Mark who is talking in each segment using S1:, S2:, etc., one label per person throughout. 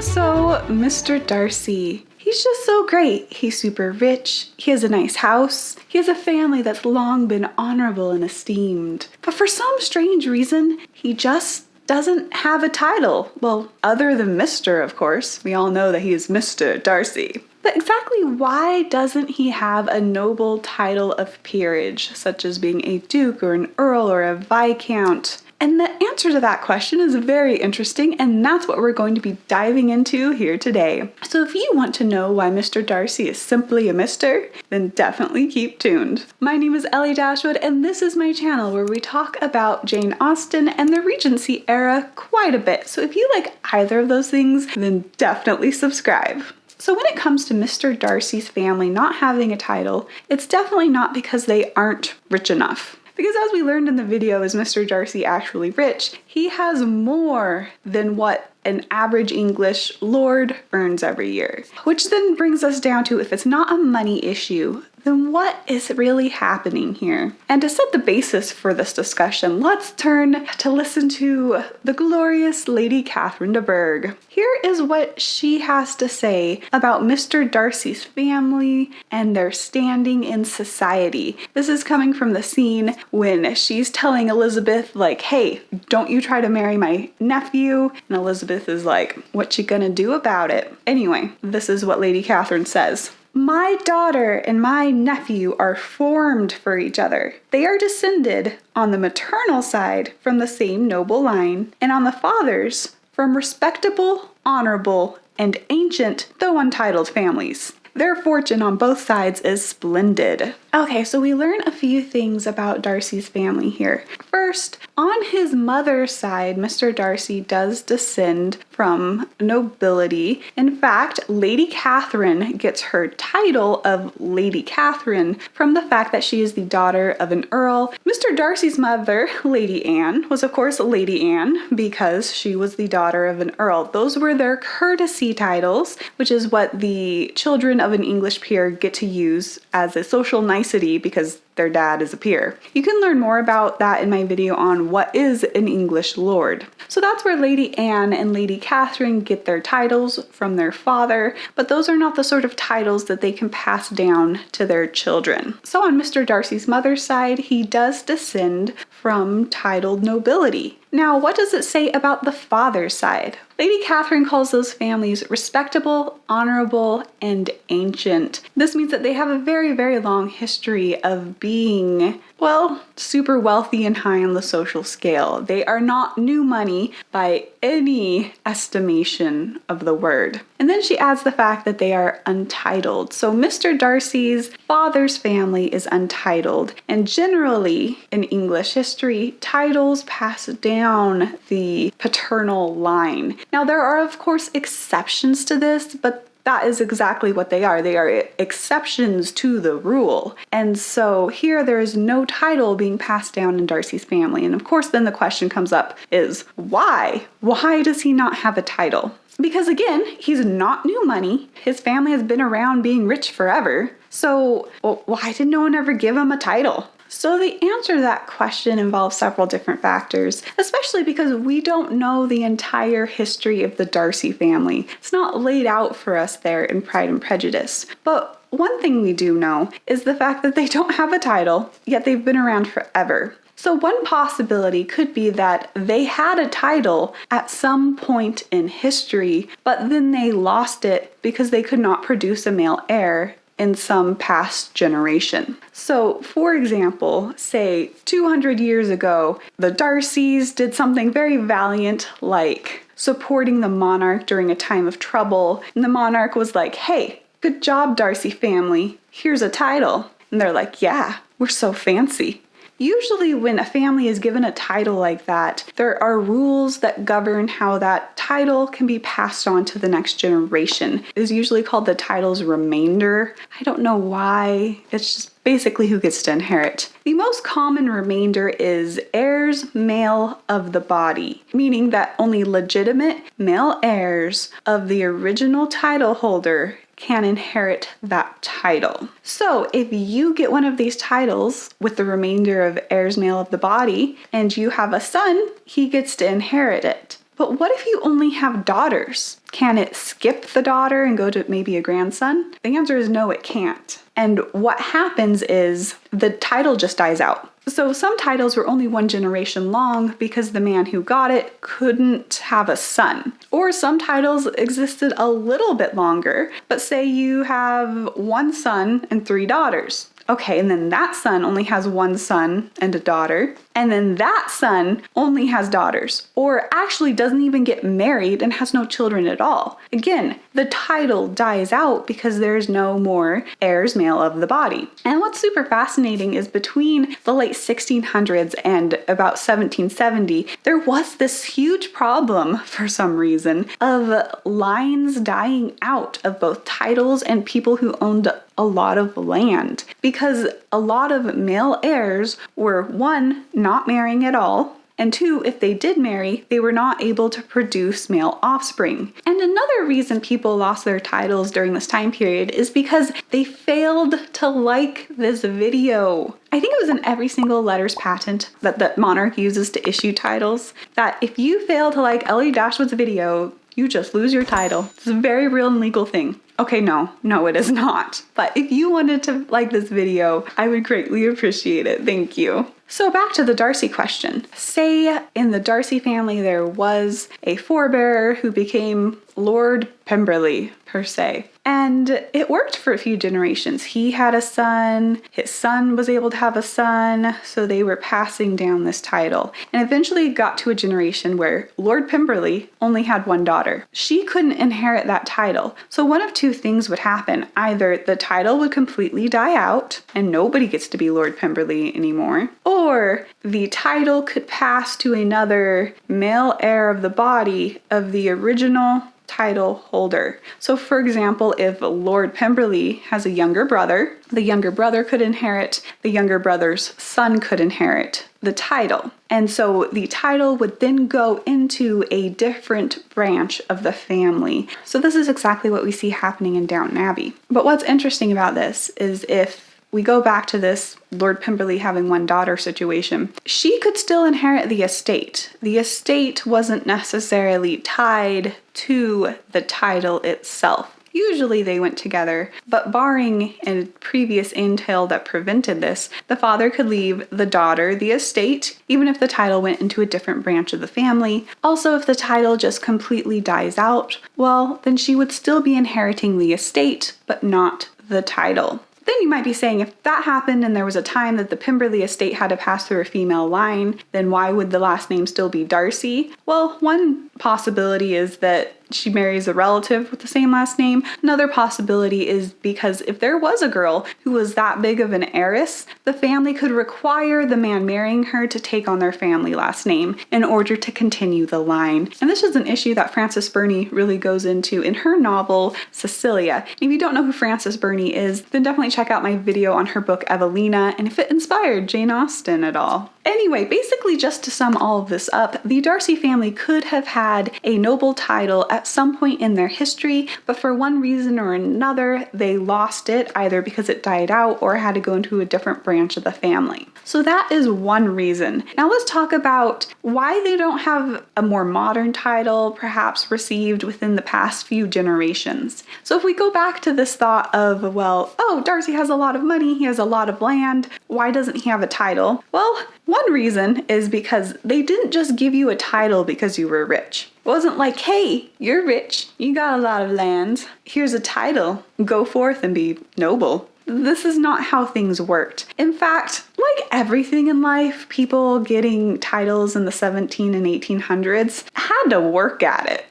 S1: So, Mr. Darcy, he's just so great. He's super rich, he has a nice house, he has a family that's long been honorable and esteemed. But for some strange reason, he just doesn't have a title. Well, other than Mr., of course. We all know that he is Mr. Darcy. But exactly why doesn't he have a noble title of peerage, such as being a duke or an earl or a viscount? And the answer to that question is very interesting, and that's what we're going to be diving into here today. So if you want to know why Mr. Darcy is simply a Mr., then definitely keep tuned. My name is Ellie Dashwood, and this is my channel where we talk about Jane Austen and the Regency era quite a bit. So if you like either of those things, then definitely subscribe. So when it comes to Mr. Darcy's family not having a title, it's definitely not because they aren't rich enough. Because as we learned in the video, is Mr. Darcy actually rich? He has more than what an average English lord earns every year. Which then brings us down to, if it's not a money issue, then what is really happening here? And to set the basis for this discussion, let's turn to listen to the glorious Lady Catherine de Bourgh. Here is what she has to say about Mr. Darcy's family and their standing in society. This is coming from the scene when she's telling Elizabeth, like, hey, don't you try to marry my nephew. And Elizabeth is like, what you gonna do about it? Anyway, this is what Lady Catherine says. My daughter and my nephew are formed for each other. They are descended on the maternal side from the same noble line, and on the father's from respectable, honorable, and ancient, though untitled families. Their fortune on both sides is splendid. Okay, so we learn a few things about Darcy's family here. First, on his mother's side, Mr. Darcy does descend from nobility. In fact, Lady Catherine gets her title of Lady Catherine from the fact that she is the daughter of an earl. Mr. Darcy's mother, Lady Anne, was of course Lady Anne because she was the daughter of an earl. Those were their courtesy titles, which is what the children of an English peer get to use as a social nicety because their dad is a peer. You can learn more about that in my video on what is an English lord. So that's where Lady Anne and Lady Catherine get their titles from their father, but those are not the sort of titles that they can pass down to their children. So on Mr. Darcy's mother's side, he does descend from titled nobility. Now, what does it say about the father's side? Lady Catherine calls those families respectable, honorable, and ancient. This means that they have a very, very long history of being, well, super wealthy and high on the social scale. They are not new money by any estimation of the word. And then she adds the fact that they are untitled. So Mr. Darcy's father's family is untitled, and generally in English history, titles pass down the paternal line. Now there are of course exceptions to this, but that is exactly what they are. They are exceptions to the rule. And so here there is no title being passed down in Darcy's family. And of course then the question comes up is why? Why does he not have a title? Because again, he's not new money. His family has been around being rich forever. So why did no one ever give him a title? So the answer to that question involves several different factors, especially because we don't know the entire history of the Darcy family. It's not laid out for us there in Pride and Prejudice. But one thing we do know is the fact that they don't have a title, yet they've been around forever. So one possibility could be that they had a title at some point in history, but then they lost it because they could not produce a male heir in some past generation. So, for example, say 200 years ago, the Darcys did something very valiant like supporting the monarch during a time of trouble, and the monarch was like, hey, good job, Darcy family, here's a title. And they're like, yeah, we're so fancy. Usually when a family is given a title like that, there are rules that govern how that title can be passed on to the next generation. It is usually called the title's remainder. I don't know why. It's just basically who gets to inherit. The most common remainder is heirs male of the body, meaning that only legitimate male heirs of the original title holder can inherit that title. So if you get one of these titles with the remainder of heirs male of the body and you have a son, he gets to inherit it. But what if you only have daughters? Can it skip the daughter and go to maybe a grandson? The answer is no, it can't. And what happens is the title just dies out. So some titles were only one generation long because the man who got it couldn't have a son. Or some titles existed a little bit longer, but say you have one son and 3 daughters. Okay, and then that son only has one son and a daughter, and then that son only has daughters, or actually doesn't even get married and has no children at all. Again, the title dies out because there's no more heirs male of the body. And what's super fascinating is between the late 1600s and about 1770, there was this huge problem for some reason of lines dying out of both titles and people who owned a lot of land, because a lot of male heirs were, 1, not marrying at all, and 2, if they did marry, they were not able to produce male offspring. And another reason people lost their titles during this time period is because they failed to like this video. I think it was in every single letter's patent that the monarch uses to issue titles, that if you fail to like Ellie Dashwood's video, you just lose your title. It's a very real and legal thing. Okay, no, it is not. But if you wanted to like this video, I would greatly appreciate it. Thank you. So back to the Darcy question. Say in the Darcy family there was a forebearer who became Lord Pemberley, per se. And it worked for a few generations. He had a son, his son was able to have a son, so they were passing down this title. And eventually it got to a generation where Lord Pemberley only had one daughter. She couldn't inherit that title. So one of 2 things would happen. Either the title would completely die out and nobody gets to be Lord Pemberley anymore, or the title could pass to another male heir of the body of the original title holder. So for example, if Lord Pemberley has a younger brother, the younger brother could inherit, the younger brother's son could inherit the title. And so the title would then go into a different branch of the family. So this is exactly what we see happening in Downton Abbey. But what's interesting about this is if we go back to this Lord Pemberley having one daughter situation, she could still inherit the estate. The estate wasn't necessarily tied to the title itself. Usually they went together, but barring a previous entail that prevented this, the father could leave the daughter the estate, even if the title went into a different branch of the family. Also, if the title just completely dies out, well, then she would still be inheriting the estate, but not the title. Then you might be saying, if that happened and there was a time that the Pemberley estate had to pass through a female line, then why would the last name still be Darcy? Well, one possibility is that she marries a relative with the same last name. Another possibility is because if there was a girl who was that big of an heiress, the family could require the man marrying her to take on their family last name in order to continue the line. And this is an issue that Frances Burney really goes into in her novel, Cecilia. And if you don't know who Frances Burney is, then definitely check out my video on her book, Evelina, and if it inspired Jane Austen at all. Anyway, basically just to sum all of this up, the Darcy family could have had a noble title at some point in their history, but for one reason or another, they lost it, either because it died out or had to go into a different branch of the family. So that is one reason. Now let's talk about why they don't have a more modern title, perhaps received within the past few generations. So if we go back to this thought of, well, oh, Darcy has a lot of money, he has a lot of land, why doesn't he have a title? Well, one reason is because they didn't just give you a title because you were rich. It wasn't like, hey, you're rich, you got a lot of land, here's a title, go forth and be noble. This is not how things worked. In fact, like everything in life, people getting titles in the 17 and 1800s had to work at it.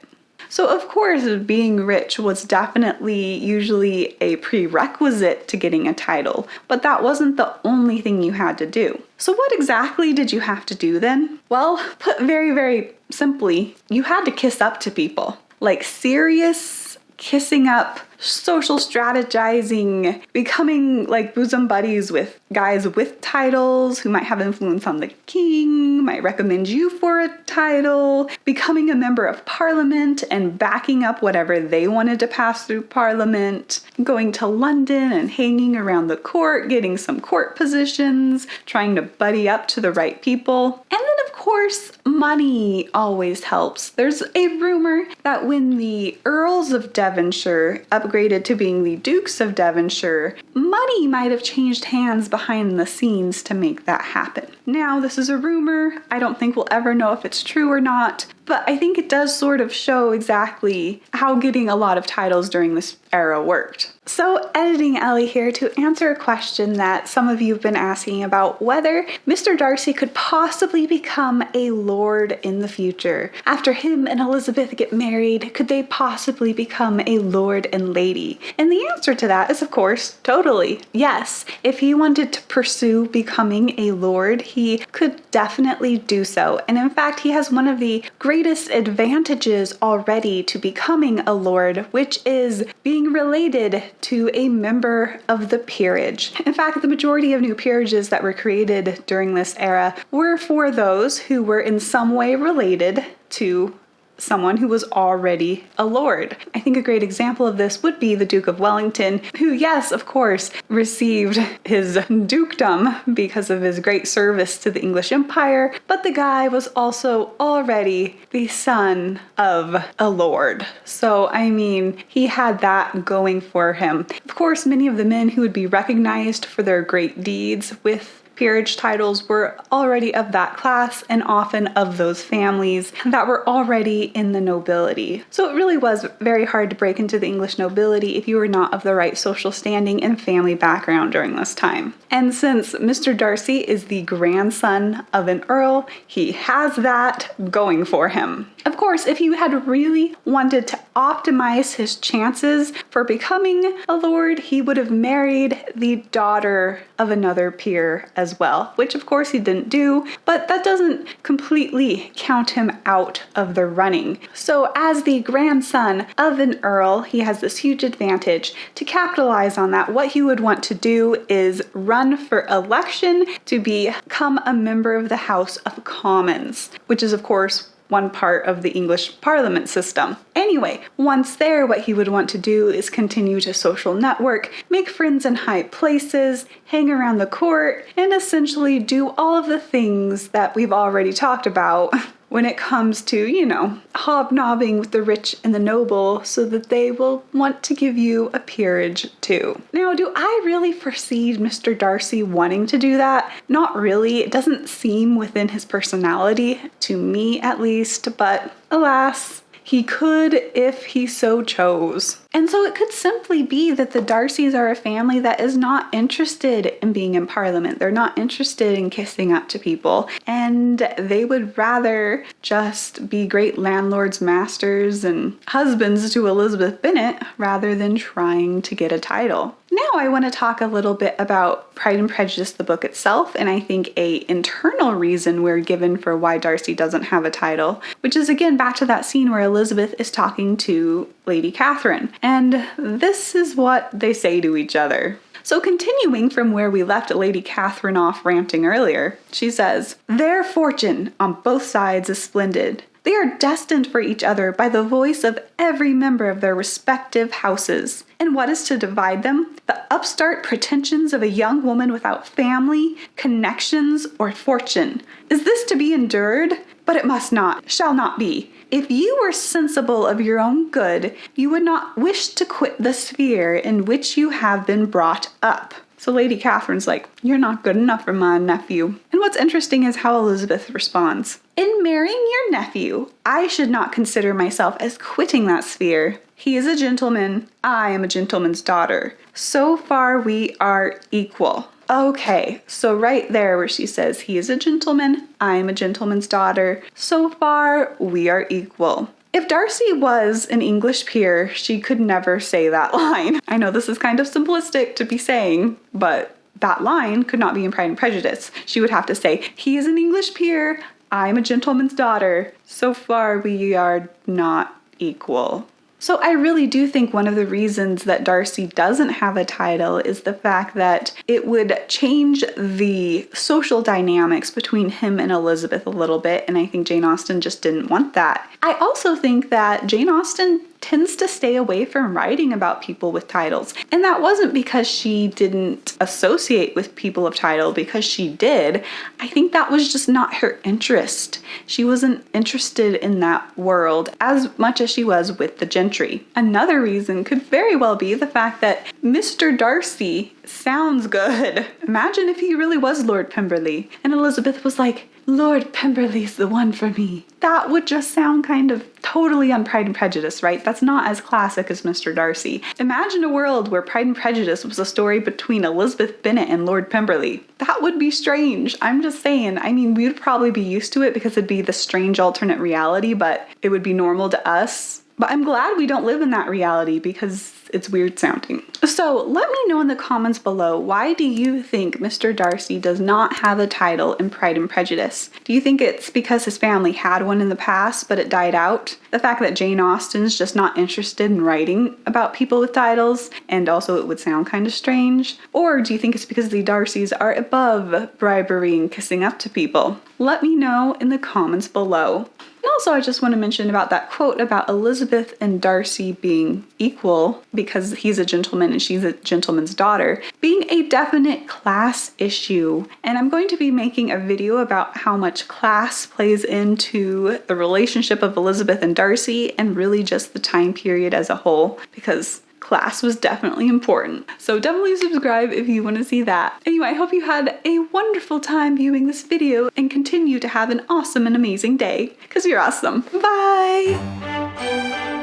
S1: So of course, being rich was definitely usually a prerequisite to getting a title, but that wasn't the only thing you had to do. So what exactly did you have to do then? Well, put very, very simply, you had to kiss up to people. Like serious kissing up social strategizing, becoming like bosom buddies with guys with titles who might have influence on the king, might recommend you for a title, becoming a member of parliament and backing up whatever they wanted to pass through parliament, going to London and hanging around the court, getting some court positions, trying to buddy up to the right people. And then, of course, money always helps. There's a rumor that when the Earls of Devonshire upgraded to being the Dukes of Devonshire, money might have changed hands behind the scenes to make that happen. Now, this is a rumor. I don't think we'll ever know if it's true or not, but I think it does sort of show exactly how getting a lot of titles during this era worked. So, Editing Ellie here to answer a question that some of you have been asking about whether Mr. Darcy could possibly become a lord in the future. After him and Elizabeth get married, could they possibly become a lord and lady? And the answer to that is, of course, totally yes. If he wanted to pursue becoming a lord, he could definitely do so. And in fact, he has one of the greatest advantages already to becoming a lord, which is being related to a member of the peerage. In fact, the majority of new peerages that were created during this era were for those who were in some way related to someone who was already a lord. I think a great example of this would be the Duke of Wellington, who, yes, of course, received his dukedom because of his great service to the English Empire, but the guy was also already the son of a lord. So, I mean, he had that going for him. Of course, many of the men who would be recognized for their great deeds with peerage titles were already of that class and often of those families that were already in the nobility. So it really was very hard to break into the English nobility if you were not of the right social standing and family background during this time. And since Mr. Darcy is the grandson of an earl, he has that going for him. Of course, if he had really wanted to optimize his chances for becoming a lord, he would have married the daughter of another peer as well, which of course he didn't do, but that doesn't completely count him out of the running. So as the grandson of an earl, he has this huge advantage. To capitalize on that, what he would want to do is run for election to become a member of the House of Commons, which is of course one part of the English Parliament system. Anyway, once there, what he would want to do is continue to social network, make friends in high places, hang around the court, and essentially do all of the things that we've already talked about when it comes to, hobnobbing with the rich and the noble so that they will want to give you a peerage too. Now, do I really foresee Mr. Darcy wanting to do that? Not really. It doesn't seem within his personality, to me at least, but alas, he could if he so chose. And so it could simply be that the Darcys are a family that is not interested in being in Parliament. They're not interested in kissing up to people. And they would rather just be great landlords, masters, and husbands to Elizabeth Bennet rather than trying to get a title. Now I want to talk a little bit about Pride and Prejudice, the book itself, and I think an internal reason we're given for why Darcy doesn't have a title, which is again back to that scene where Elizabeth is talking to Lady Catherine. And this is what they say to each other. So continuing from where we left Lady Catherine off ranting earlier, she says, "Their fortune on both sides is splendid. They are destined for each other by the voice of every member of their respective houses. And what is to divide them? The upstart pretensions of a young woman without family, connections, or fortune. Is this to be endured? But it must not, shall not be. If you were sensible of your own good, you would not wish to quit the sphere in which you have been brought up." So Lady Catherine's like, "You're not good enough for my nephew." And what's interesting is how Elizabeth responds. "In marrying your nephew, I should not consider myself as quitting that sphere. He is a gentleman, I am a gentleman's daughter. So far we are equal." Okay, so right there where she says, he is a gentleman, I am a gentleman's daughter. So far we are equal. If Darcy was an English peer, she could never say that line. I know this is kind of simplistic to be saying, but that line could not be in Pride and Prejudice. She would have to say, he is an English peer, I'm a gentleman's daughter. So far we are not equal. So I really do think one of the reasons that Darcy doesn't have a title is the fact that it would change the social dynamics between him and Elizabeth a little bit, and I think Jane Austen just didn't want that. I also think that Jane Austen tends to stay away from writing about people with titles. And that wasn't because she didn't associate with people of title, because she did. I think that was just not her interest. She wasn't interested in that world as much as she was with the gentry. Another reason could very well be the fact that Mr. Darcy sounds good. Imagine if he really was Lord Pemberley and Elizabeth was like, Lord Pemberley's the one for me. That would just sound kind of totally on Pride and Prejudice, right? That's not as classic as Mr. Darcy. Imagine a world where Pride and Prejudice was a story between Elizabeth Bennet and Lord Pemberley. That would be strange. I'm just saying. I mean, we would probably be used to it because it'd be the strange alternate reality, but it would be normal to us. But I'm glad we don't live in that reality because it's weird sounding. So let me know in the comments below, why do you think Mr. Darcy does not have a title in Pride and Prejudice? Do you think it's because his family had one in the past but it died out? The fact that Jane Austen's just not interested in writing about people with titles, and also it would sound kind of strange? Or do you think it's because the Darcys are above bribery and kissing up to people? Let me know in the comments below. And also, I just want to mention about that quote about Elizabeth and Darcy being equal because he's a gentleman and she's a gentleman's daughter, being a definite class issue. And I'm going to be making a video about how much class plays into the relationship of Elizabeth and Darcy and really just the time period as a whole, because class was definitely important. So definitely subscribe if you want to see that. Anyway, I hope you had a wonderful time viewing this video and continue to have an awesome and amazing day, because you're awesome. Bye!